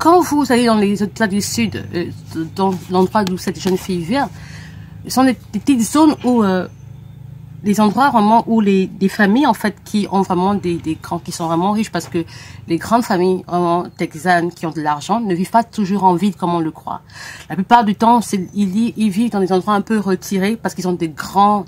quand vous allez dans les États du Sud, dans l'endroit où cette jeune fille vient, ce sont des petites zones où des endroits vraiment où des familles en fait qui ont vraiment des grands, qui sont vraiment riches, parce que les grandes familles vraiment texanes qui ont de l'argent ne vivent pas toujours en ville comme on le croit. La plupart du temps, ils vivent dans des endroits un peu retirés parce qu'ils ont des grandes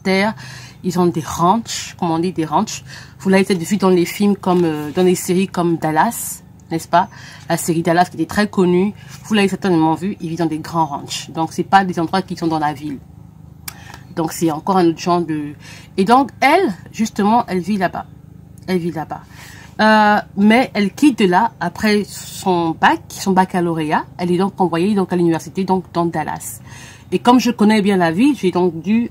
terres, ils ont des ranchs, comme on dit, des ranchs. Vous l'avez peut-être vu dans les films comme dans les séries comme Dallas, n'est-ce pas? La série Dallas qui était très connue, vous l'avez certainement vu, ils vivent dans des grands ranchs. Donc c'est pas des endroits qui sont dans la ville. Donc c'est encore un autre genre de... Et donc elle, justement, elle vit là-bas. Elle vit là-bas. Mais elle quitte de là après son baccalauréat. Elle est donc envoyée donc à l'université, donc dans Dallas. Et comme je connais bien la ville, j'ai donc dû...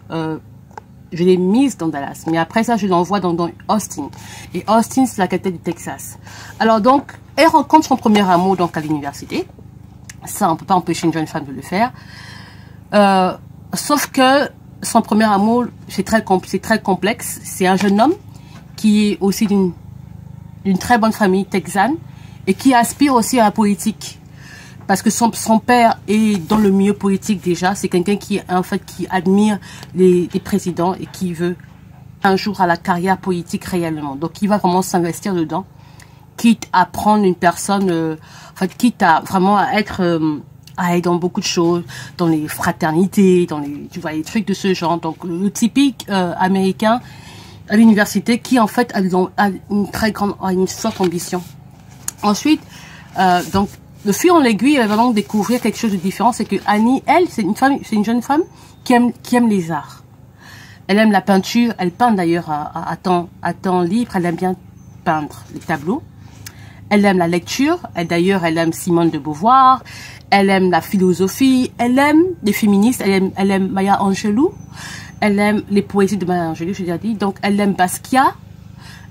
je l'ai mise dans Dallas. Mais après ça, je l'envoie dans Austin. Et Austin, c'est la capitale du Texas. Alors donc, elle rencontre son premier amour donc à l'université. Ça, on peut pas empêcher une jeune femme de le faire. Sauf que son premier amour, c'est très complexe. C'est un jeune homme qui est aussi d'une très bonne famille texane et qui aspire aussi à la politique. Parce que son père est dans le milieu politique déjà. C'est quelqu'un qui, en fait, qui admire les présidents et qui veut un jour à la carrière politique réellement. Donc, il va vraiment s'investir dedans, quitte à prendre une personne, en fait, quitte à vraiment à être dans beaucoup de choses, dans les fraternités, dans les, tu vois, les trucs de ce genre. Donc, le typique américain à l'université qui, en fait, a une très grande, une forte ambition. Ensuite, donc, de fil en aiguille, elle va donc découvrir quelque chose de différent. C'est que Annie, elle, c'est une jeune femme qui aime les arts. Elle aime la peinture. Elle peint d'ailleurs à temps libre. Elle aime bien peindre les tableaux. Elle aime la lecture. Elle aime Simone de Beauvoir. Elle aime la philosophie. Elle aime les féministes. Elle aime Maya Angelou. Elle aime les poésies de Maya Angelou, j'ai déjà dit. Donc, elle aime Basquiat.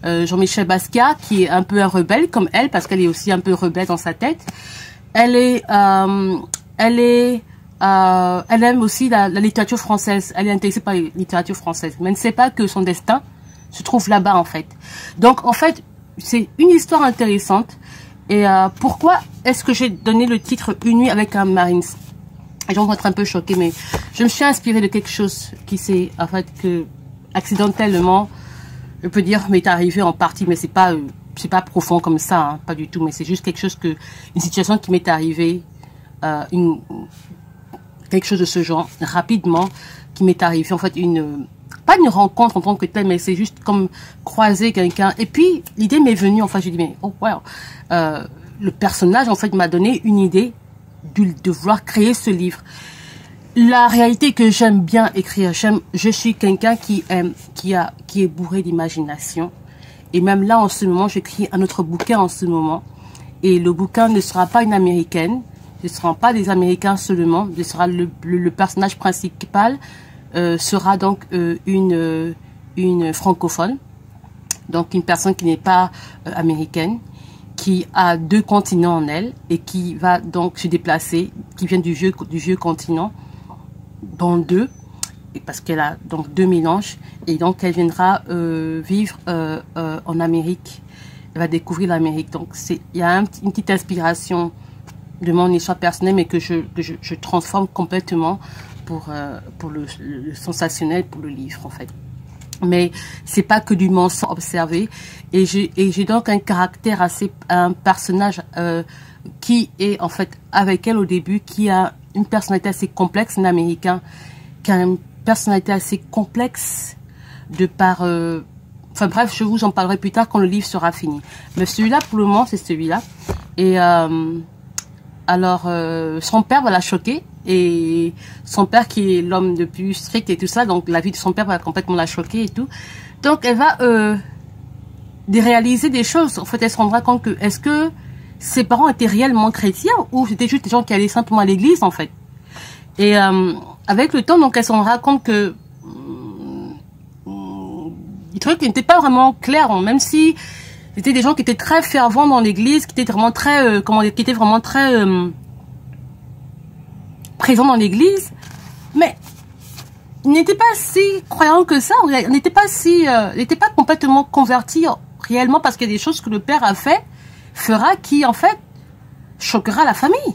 Jean-Michel Basquiat, qui est un peu un rebelle comme elle, parce qu'elle est aussi un peu rebelle dans sa tête. Elle aime aussi la littérature française. Elle est intéressée par la littérature française, mais elle ne sait pas que son destin se trouve là-bas, en fait. Donc, en fait, c'est une histoire intéressante. Et pourquoi est-ce que j'ai donné le titre Une nuit avec un Marines? Les gens vont être un peu choqués, mais je me suis inspirée de quelque chose qui s'est, en fait, que accidentellement, je peux dire, m'est arrivé en partie, mais c'est pas profond comme ça, hein, pas du tout, mais c'est juste quelque chose une situation qui m'est arrivée, quelque chose de ce genre, rapidement, qui m'est arrivé, en fait, pas une rencontre en tant que telle, mais c'est juste comme croiser quelqu'un. Et puis, l'idée m'est venue, enfin, j'ai dit, mais, oh, wow, le personnage, en fait, m'a donné une idée de vouloir créer ce livre. La réalité que j'aime bien écrire, je suis quelqu'un qui est bourré d'imagination. Et même là, en ce moment, j'écris un autre bouquin en ce moment. Et le bouquin ne sera pas une américaine. Ce ne sera pas des Américains seulement. Ce sera le personnage principal sera donc une francophone. Donc, une personne qui n'est pas américaine, qui a 2 continents en elle et qui va donc se déplacer, qui vient du vieux continent, dans 2, parce qu'elle a donc 2 mélanges, et donc elle viendra vivre en Amérique. Elle va découvrir l'Amérique. Donc il y a une petite inspiration de mon histoire personnelle, mais que je transforme complètement pour le sensationnel, pour le livre, en fait. Mais c'est pas que du mensonge observé, et j'ai donc un personnage qui est en fait avec elle au début, qui a une personnalité assez complexe, un Américain qui a une personnalité assez complexe de par... enfin bref, je vous en parlerai plus tard quand le livre sera fini. Mais celui-là, pour le moment, c'est celui-là. Et alors, son père va la choquer. Et son père qui est l'homme le plus strict et tout ça, donc la vie de son père va complètement la choquer et tout. Donc elle va réaliser des choses. En fait, elle se rendra compte que est-ce que ses parents étaient réellement chrétiens ou c'était juste des gens qui allaient simplement à l'église, en fait. Et avec le temps, donc elle se rendra compte que les trucs n'étaient pas vraiment clairs, hein, même si c'était des gens qui étaient très fervents dans l'église, qui étaient vraiment très présents dans l'église, mais ils n'étaient pas si croyants que ça, ils n'étaient pas complètement convertis réellement, parce qu'il y a des choses que le père fera qui, en fait, choquera la famille.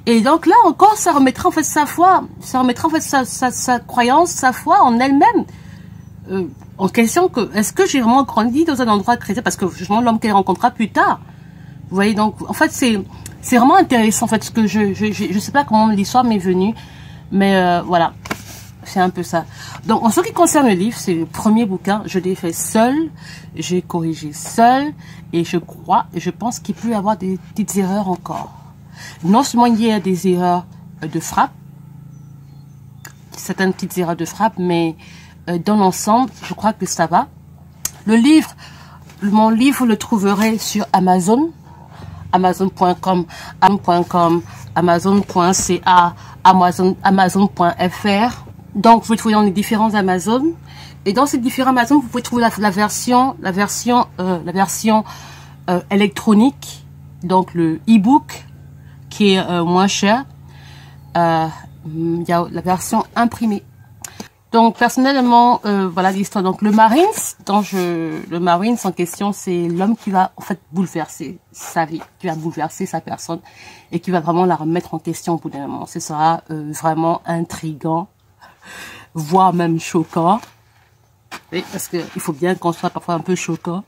Et donc là encore, ça remettra en fait sa foi, ça remettra en fait sa croyance, sa foi en elle-même en question. Que est-ce que j'ai vraiment grandi dans un endroit chrétien, parce que justement l'homme qu'elle rencontrera plus tard. Vous voyez, donc en fait c'est vraiment intéressant en fait, ce que je sais pas comment l'histoire m'est venue, mais voilà, c'est un peu ça. Donc en ce qui concerne le livre, c'est le premier bouquin, je l'ai fait seul, j'ai corrigé seul, et je pense qu'il peut y avoir des petites erreurs encore. Non seulement il y a des erreurs de frappe, certaines petites erreurs de frappe, mais dans l'ensemble, je crois que ça va. Le livre, mon livre, vous le trouverez sur Amazon, Amazon.com, Amazon.ca, Amazon.fr. Donc, vous pouvez trouver dans les différents Amazon. Et dans ces différents Amazon, vous pouvez trouver la version électronique, donc le e-book, qui est moins cher. Il y a la version imprimée. Donc personnellement, voilà l'histoire. Donc le Marines, le Marines en question, c'est l'homme qui va en fait bouleverser sa vie, qui va bouleverser sa personne et qui va vraiment la remettre en question au bout d'un moment. Ce sera vraiment intriguant, voire même choquant. Oui, parce que il faut bien qu'on soit parfois un peu choquant,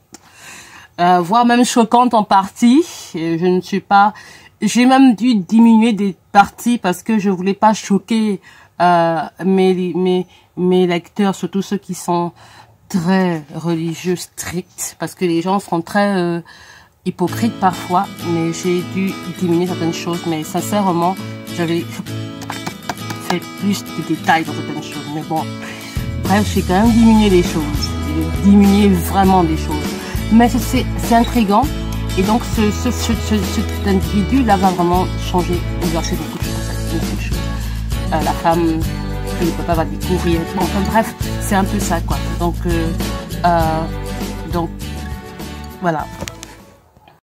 voire même choquante en partie. Et je ne suis pas. J'ai même dû diminuer des parties parce que je voulais pas choquer mes lecteurs, surtout ceux qui sont très religieux, stricts, parce que les gens sont très hypocrites parfois, mais j'ai dû diminuer certaines choses, mais sincèrement, j'avais fait plus de détails dans certaines choses, mais bon, bref, j'ai quand même diminué les choses, j'ai diminué vraiment des choses, mais c'est intriguant. Et donc, cet individu-là va vraiment changer, bouleverser beaucoup de choses. La femme que le papa va découvrir. Bon, enfin, bref, c'est un peu ça, quoi. Donc, voilà.